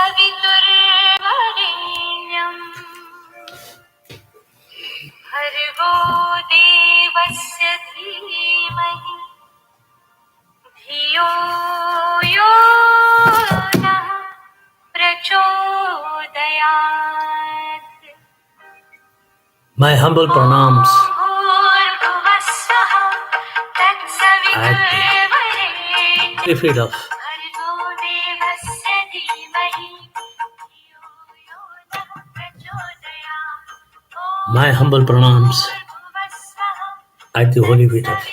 सवितुर्वरेण्यम् भर्गो देवस्य धीमहि धियो यो नः प्रचोदयात्. My humble pranams at the feet of my humble pranams at the holy feet of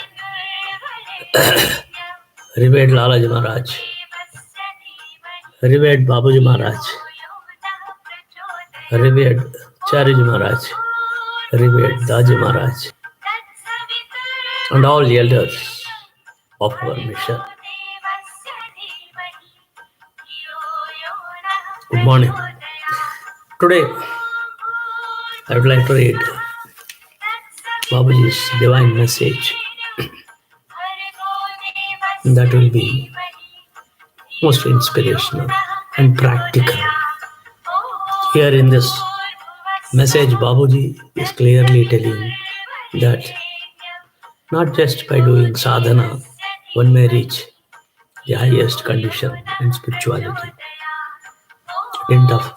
Revered Lalaji Maharaj, Revered Babuji Maharaj, Revered Chariji Maharaj, Revered Daji Maharaj, and all the elders of our mission. Good morning. Today, I would like to read Babuji's divine message. That will be most inspirational and practical. Here in this message, Babuji is clearly telling that not just by doing sadhana, one may reach the highest condition in spirituality. End of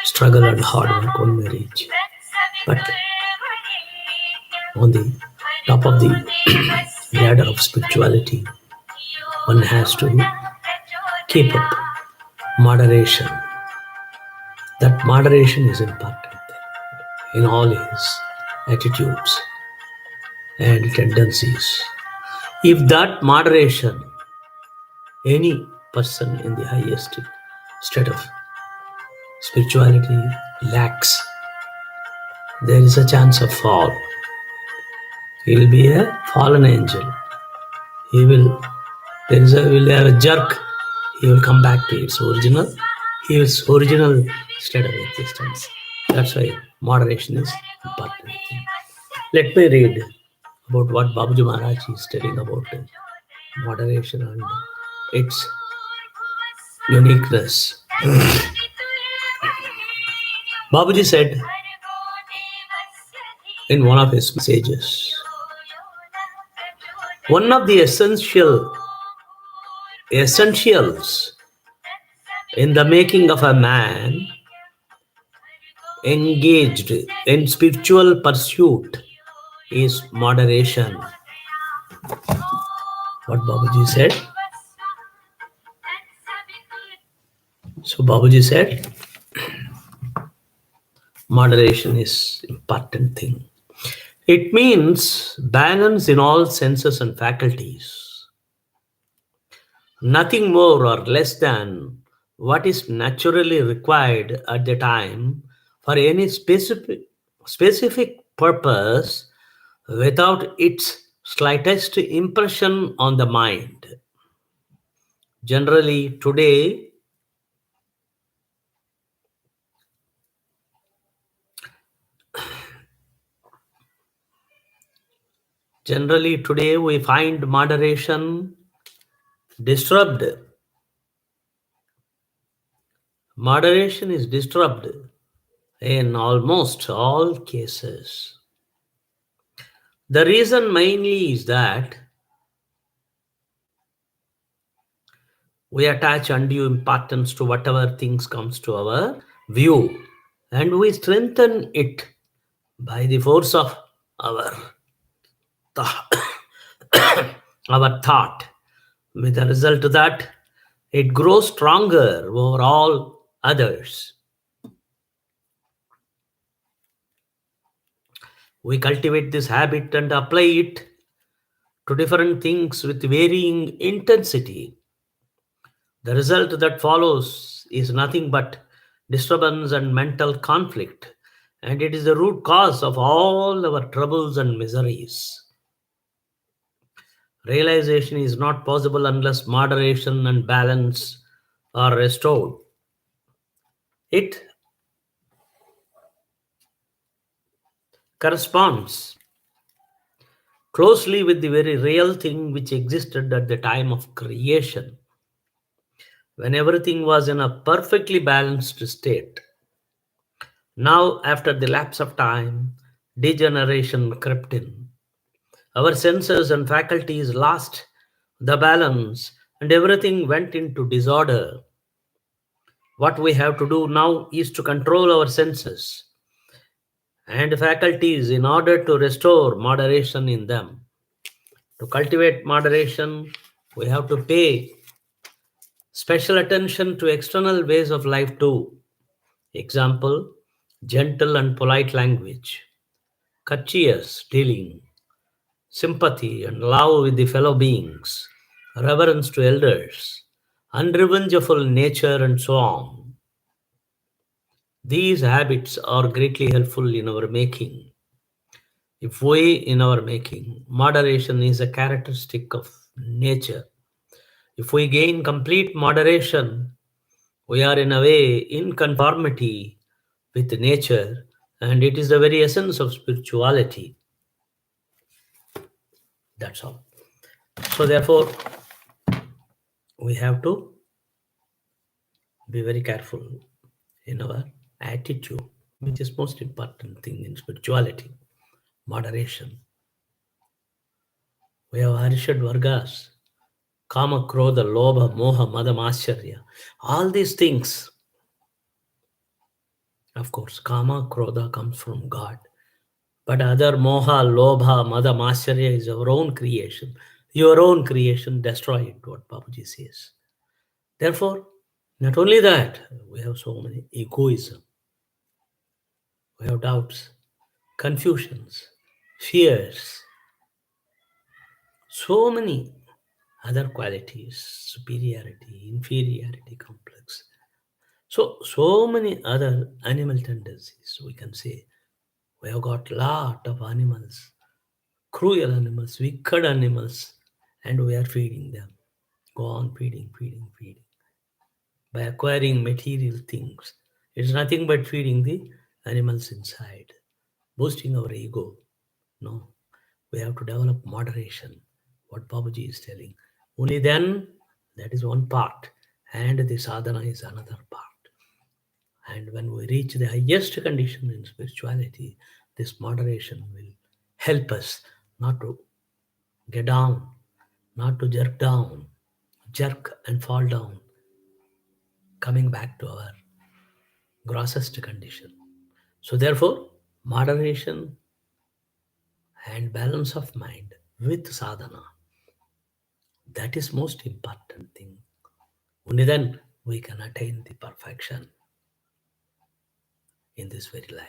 struggle and hard work one may reach. But on the top of the ladder of spirituality, one has to keep up moderation. That moderation is important in all his attitudes and tendencies. If that moderation, any person in the highest state of spirituality lacks, there is a chance of fall. He will be a fallen angel. Will have a jerk. He will come back to his original state of existence. That's why moderation is important. Let me read about what Babuji Maharaj is telling about moderation and its uniqueness. Babuji said in one of his messages, one of the essentials in the making of a man engaged in spiritual pursuit is moderation. What Babuji said? So Babuji said, moderation is important thing. It means balance in all senses and faculties. Nothing more or less than what is naturally required at the time for any specific purpose without its slightest impression on the mind. Generally today, we find moderation disturbed. Moderation is disturbed in almost all cases. The reason mainly is that we attach undue importance to whatever things comes to our view, and we strengthen it by the force of our thought, with the result that it grows stronger over all others. We cultivate this habit and apply it to different things with varying intensity. The result that follows is nothing but disturbance and mental conflict, and it is the root cause of all our troubles and miseries. Realization is not possible unless moderation and balance are restored. It corresponds closely with the very real thing which existed at the time of creation. when everything was in a perfectly balanced state. Now, after the lapse of time, degeneration crept in. Our senses and faculties lost the balance, and everything went into disorder. What we have to do now is to control our senses and faculties in order to restore moderation in them. To cultivate moderation, we have to pay special attention to external ways of life too. Example, gentle and polite language, courteous dealing, sympathy and love with the fellow beings, reverence to elders, unrevengeful nature, and so on. These habits are greatly helpful in our making. If we, in our making, moderation is a characteristic of nature. If we gain complete moderation, we are in a way in conformity with nature, and it is the very essence of spirituality. That's all. So, therefore, we have to be very careful in our attitude, which is most important thing in spirituality. Moderation. We have Harishad Vargas, Kama, Krodha, Lobha, Moha, Mada, Mascharya. All these things, of course, Kama, Krodha comes from God. But other Moha, Lobha, Mada, Mascharya is our own creation. Your own creation, destroy it, what Babuji says. Therefore, not only that, we have so many egoism, we have doubts, confusions, fears, so many other qualities, superiority, inferiority complex. So many other animal tendencies, we can say. We have got lot of animals, cruel animals, wicked animals, and we are feeding them. Go on feeding, feeding, feeding. By acquiring material things. It's nothing but feeding the animals inside, boosting our ego. No, we have to develop moderation. What Babuji is telling. Only then, that is one part, and the sadhana is another part. And when we reach the highest condition in spirituality, this moderation will help us not to get down, not to jerk down, jerk and fall down, coming back to our grossest condition. So, therefore, moderation and balance of mind with sadhana, that is most important thing. Only then we can attain the perfection in this very life.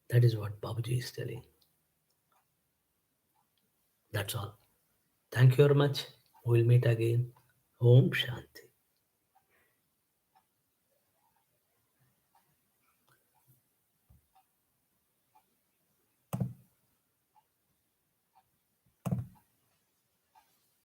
That is what Babuji is telling. That's all. Thank you very much. We'll meet again. Om Shanti.